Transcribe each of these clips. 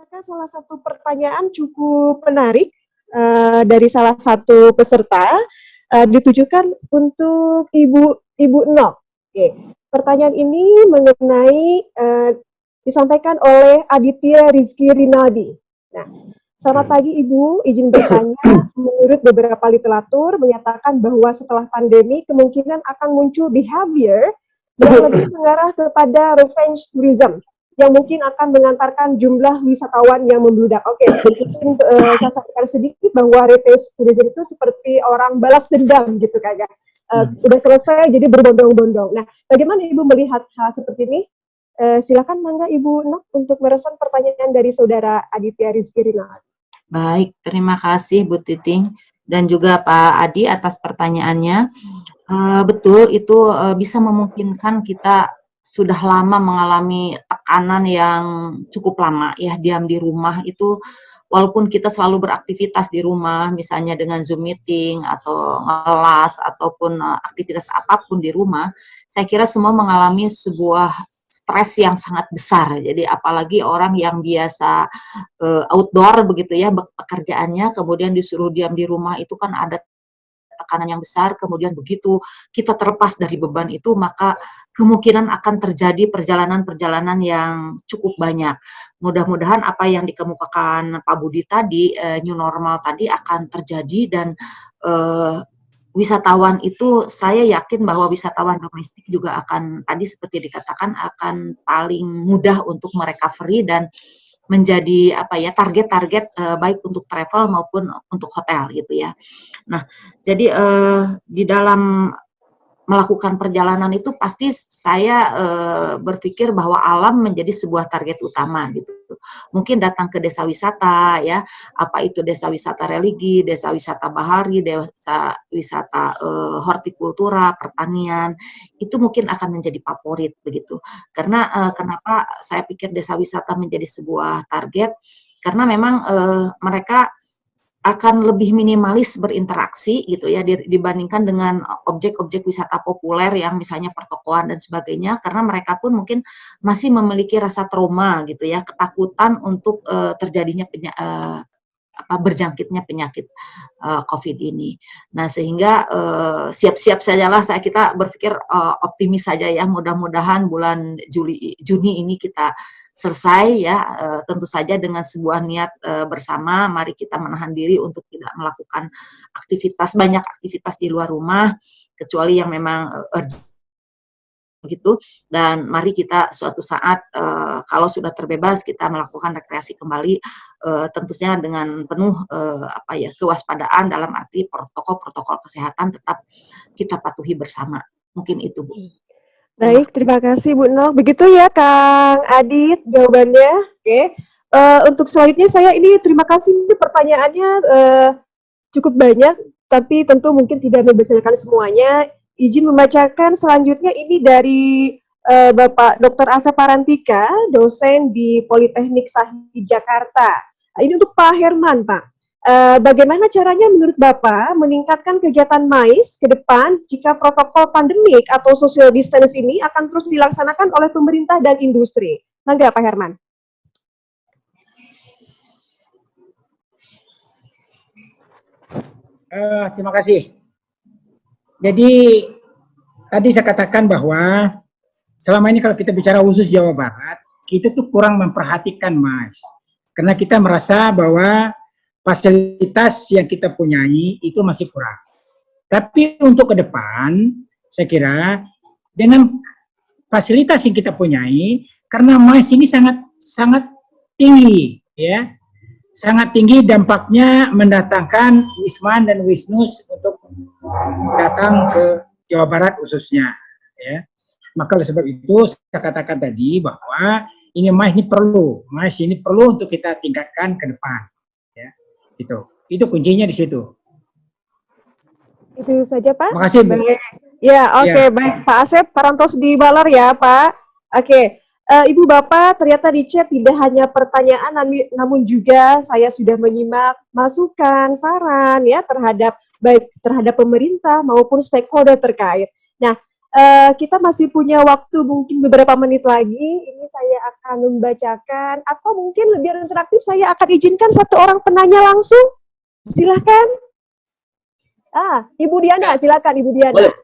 Salah satu pertanyaan cukup menarik dari salah satu peserta ditujukan untuk Ibu Nok. Oke. Pertanyaan ini mengenai disampaikan oleh Aditya Rizky Rinaldi. Nah, selamat pagi Ibu, izin bertanya, menurut beberapa literatur menyatakan bahwa setelah pandemi kemungkinan akan muncul behavior yang lebih mengarah kepada revenge tourism yang mungkin akan mengantarkan jumlah wisatawan yang membludak. Oke, mungkin saya sampaikan sedikit bahwa revenge tourism itu seperti orang balas dendam gitu kan ya. Udah selesai jadi berbondong-bondong. Nah, bagaimana Ibu melihat hal seperti ini? Silakan mangga Ibu Nok untuk merespon pertanyaan dari Saudara Aditya Rizky Rinaldi. Baik, terima kasih Bu Titing dan juga Pak Adi atas pertanyaannya. Betul, itu bisa memungkinkan kita sudah lama mengalami tekanan yang cukup lama ya, diam di rumah itu, walaupun kita selalu beraktivitas di rumah, misalnya dengan Zoom meeting atau ngelas ataupun aktivitas apapun di rumah, saya kira semua mengalami sebuah stres yang sangat besar. Jadi apalagi orang yang biasa outdoor begitu ya pekerjaannya, kemudian disuruh diam di rumah itu kan ada tekanan yang besar, kemudian begitu kita terlepas dari beban itu, maka kemungkinan akan terjadi perjalanan-perjalanan yang cukup banyak. Mudah-mudahan apa yang dikemukakan Pak Budi tadi, new normal tadi akan terjadi dan wisatawan itu, saya yakin bahwa wisatawan domestik juga akan, tadi seperti dikatakan, akan paling mudah untuk merecovery dan menjadi apa ya target-target baik untuk travel maupun untuk hotel gitu ya. Nah, jadi di dalam melakukan perjalanan itu pasti saya berpikir bahwa alam menjadi sebuah target utama gitu. Mungkin datang ke desa wisata ya, apa itu desa wisata religi, desa wisata bahari, desa wisata hortikultura, pertanian, itu mungkin akan menjadi favorit begitu. Karena kenapa saya pikir desa wisata menjadi sebuah target? Karena memang mereka akan lebih minimalis berinteraksi gitu ya dibandingkan dengan objek-objek wisata populer yang misalnya pertokoan dan sebagainya, karena mereka pun mungkin masih memiliki rasa trauma gitu ya, ketakutan untuk terjadinya berjangkitnya penyakit COVID ini. Nah, sehingga siap-siap sajalah kita berpikir optimis saja ya, mudah-mudahan bulan Juni ini kita selesai ya, tentu saja dengan sebuah niat bersama, mari kita menahan diri untuk tidak melakukan banyak aktivitas di luar rumah, kecuali yang memang urgent begitu, dan mari kita suatu saat kalau sudah terbebas kita melakukan rekreasi kembali, tentunya dengan penuh kewaspadaan dalam arti protokol kesehatan tetap kita patuhi bersama. Mungkin itu Bu. Baik, terima kasih Bu Nok. Begitu ya Kang Adit jawabannya. Oke. Untuk selanjutnya saya ini terima kasih, pertanyaannya cukup banyak, tapi tentu mungkin tidak membesarkan semuanya. Izin membacakan selanjutnya ini dari Bapak Dr. Asep Parantika, dosen di Politeknik Sahid Jakarta. Ini untuk Pak Herman, Pak. Bagaimana caranya menurut Bapak meningkatkan kegiatan MAIS ke depan jika protokol pandemik atau social distance ini akan terus dilaksanakan oleh pemerintah dan industri? Mangga Pak Herman. Terima kasih. Jadi tadi saya katakan bahwa selama ini kalau kita bicara khusus Jawa Barat, kita tuh kurang memperhatikan MAIS. Karena kita merasa bahwa fasilitas yang kita punyai itu masih kurang. Tapi untuk ke depan, saya kira dengan fasilitas yang kita punyai, karena MAIS ini sangat tinggi, ya, sangat tinggi dampaknya mendatangkan Wisman dan Wisnus untuk datang ke Jawa Barat khususnya, ya. Maka oleh sebab itu saya katakan tadi bahwa ini MAIS ini perlu untuk kita tingkatkan ke depan. Itu kuncinya di situ. Itu saja Pak. Makasih Bu. Ya, oke. Baik Pak Asep, Parantos di Balar ya Pak. Oke. Ibu Bapak, ternyata di chat tidak hanya pertanyaan, namun juga saya sudah menyimak masukan, saran ya terhadap baik terhadap pemerintah maupun stakeholder terkait. Nah, kita masih punya waktu mungkin beberapa menit lagi. Ini saya akan membacakan, atau mungkin lebih interaktif, saya akan izinkan satu orang penanya langsung. Silahkan. Ibu Diana, silakan Ibu Diana. Boleh.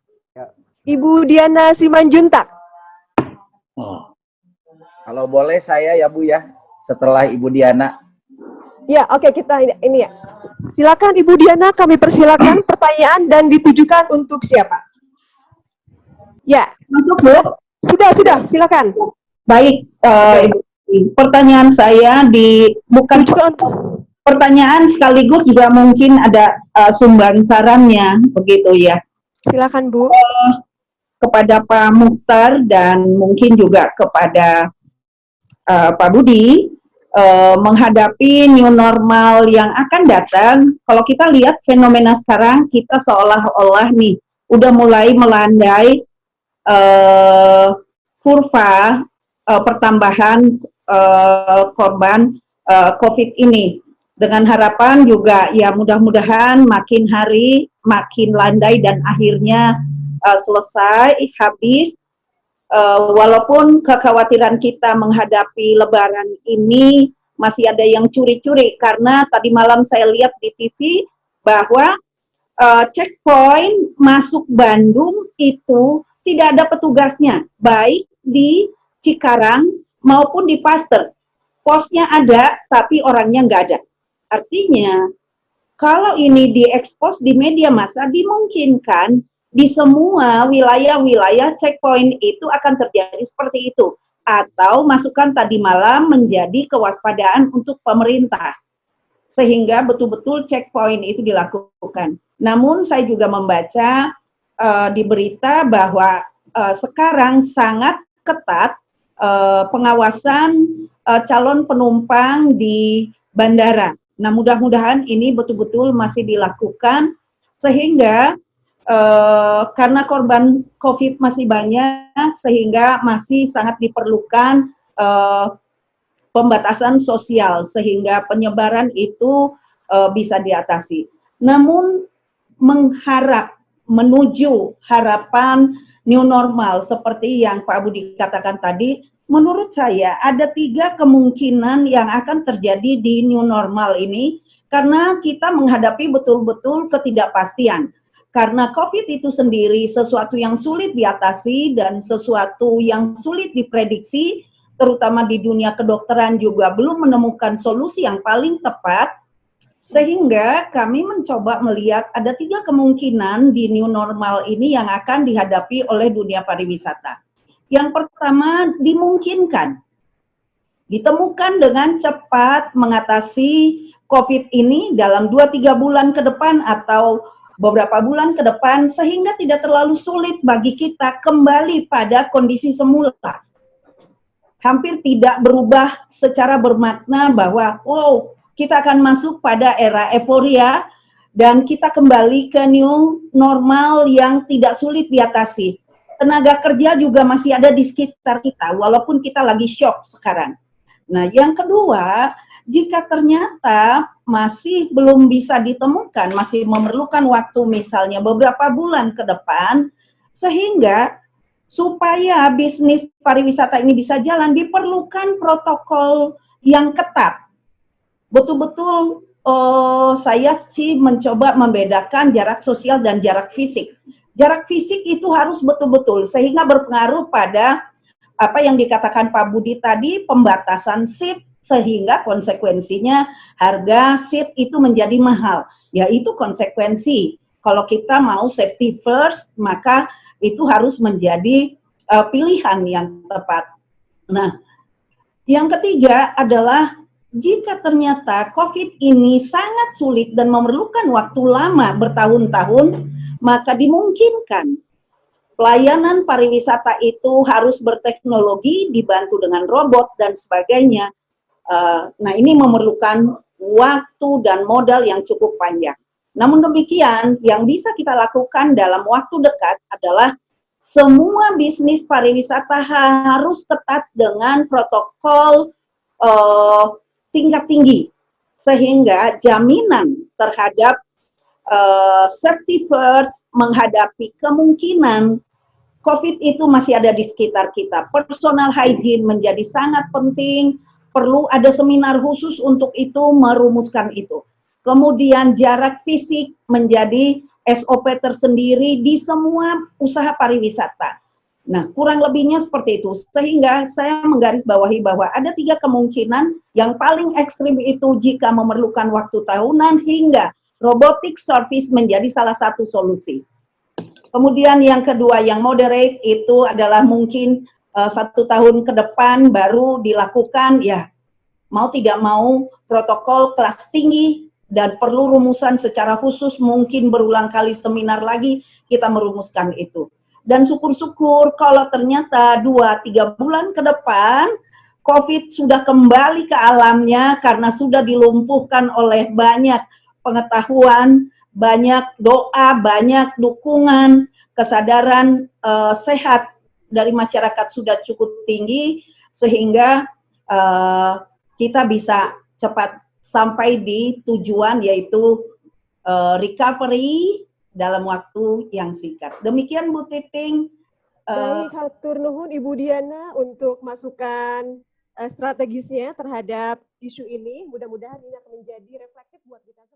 Ibu Diana Simanjuntak. Kalau boleh saya ya Bu ya, setelah Ibu Diana. Ya, oke, kita ini ya. Silakan Ibu Diana, kami persilakan pertanyaan dan ditujukan untuk siapa? Ya, Masuk, Bu? Sudah, silakan. Baik, Ibu. Pertanyaan saya bukan Tujukan untuk pertanyaan sekaligus juga mungkin ada sumbang sarannya, begitu ya. silakan Bu. Kepada Pak Mukhtar dan mungkin juga kepada Pak Budi, menghadapi new normal yang akan datang. Kalau kita lihat fenomena sekarang, kita seolah-olah nih udah mulai melandai kurva pertambahan korban COVID ini. Dengan harapan juga ya mudah-mudahan makin hari makin landai dan akhirnya selesai, habis. Walaupun kekhawatiran kita menghadapi Lebaran ini masih ada yang curi-curi, karena tadi malam saya lihat di TV bahwa checkpoint masuk Bandung itu tidak ada petugasnya, baik di Cikarang maupun di Paster. Posnya ada, tapi orangnya nggak ada. Artinya, kalau ini diekspos di media massa, dimungkinkan di semua wilayah-wilayah checkpoint itu akan terjadi seperti itu. Atau masukan tadi malam menjadi kewaspadaan untuk pemerintah. Sehingga betul-betul checkpoint itu dilakukan. Namun saya juga membaca di berita bahwa sekarang sangat ketat pengawasan calon penumpang di bandara. Nah, mudah-mudahan ini betul-betul masih dilakukan sehingga karena korban COVID masih banyak, sehingga masih sangat diperlukan pembatasan sosial, sehingga penyebaran itu bisa diatasi. Namun, menuju harapan new normal, seperti yang Pak Budi katakan tadi, menurut saya ada 3 kemungkinan yang akan terjadi di new normal ini, karena kita menghadapi betul-betul ketidakpastian. Karena COVID itu sendiri sesuatu yang sulit diatasi dan sesuatu yang sulit diprediksi, terutama di dunia kedokteran juga belum menemukan solusi yang paling tepat, sehingga kami mencoba melihat ada 3 kemungkinan di new normal ini yang akan dihadapi oleh dunia pariwisata. Yang pertama, dimungkinkan ditemukan dengan cepat mengatasi COVID ini dalam 2-3 bulan ke depan atau beberapa bulan ke depan, sehingga tidak terlalu sulit bagi kita kembali pada kondisi semula. Hampir tidak berubah secara bermakna bahwa kita akan masuk pada era euforia dan kita kembali ke new normal yang tidak sulit diatasi. Tenaga kerja juga masih ada di sekitar kita, walaupun kita lagi shock sekarang. Nah, yang kedua, jika ternyata masih belum bisa ditemukan, masih memerlukan waktu misalnya beberapa bulan ke depan, sehingga supaya bisnis pariwisata ini bisa jalan, diperlukan protokol yang ketat. Betul-betul saya sih mencoba membedakan jarak sosial dan jarak fisik. Jarak fisik itu harus betul-betul, sehingga berpengaruh pada apa yang dikatakan Pak Budi tadi, pembatasan seat, sehingga konsekuensinya harga seat itu menjadi mahal. Ya, itu konsekuensi. Kalau kita mau safety first, maka itu harus menjadi pilihan yang tepat. Nah, yang ketiga adalah jika ternyata COVID ini sangat sulit dan memerlukan waktu lama bertahun-tahun, maka dimungkinkan pelayanan pariwisata itu harus berteknologi, dibantu dengan robot dan sebagainya. Nah, ini memerlukan waktu dan modal yang cukup panjang. Namun demikian, yang bisa kita lakukan dalam waktu dekat adalah semua bisnis pariwisata harus ketat dengan protokol tingkat tinggi, sehingga jaminan terhadap safety first menghadapi kemungkinan COVID itu masih ada di sekitar kita. Personal hygiene menjadi sangat penting, perlu ada seminar khusus untuk itu, merumuskan itu. Kemudian jarak fisik menjadi SOP tersendiri di semua usaha pariwisata. Nah, kurang lebihnya seperti itu. Sehingga saya menggarisbawahi bahwa ada 3 kemungkinan. Yang paling ekstrim itu jika memerlukan waktu tahunan hingga robotic service menjadi salah satu solusi. Kemudian yang kedua, yang moderate itu adalah mungkin 1 tahun ke depan baru dilakukan, ya mau tidak mau protokol kelas tinggi dan perlu rumusan secara khusus, mungkin berulang kali seminar lagi kita merumuskan itu. Dan syukur-syukur kalau ternyata 2-3 bulan ke depan COVID sudah kembali ke alamnya karena sudah dilumpuhkan oleh banyak pengetahuan, banyak doa, banyak dukungan, kesadaran sehat dari masyarakat sudah cukup tinggi sehingga kita bisa cepat sampai di tujuan, yaitu recovery dalam waktu yang singkat. Demikian Bu Titing. Baik, hatur nuhun Ibu Diana untuk masukan strategisnya terhadap isu ini. Mudah-mudahan ini akan menjadi reflektif buat kita semua.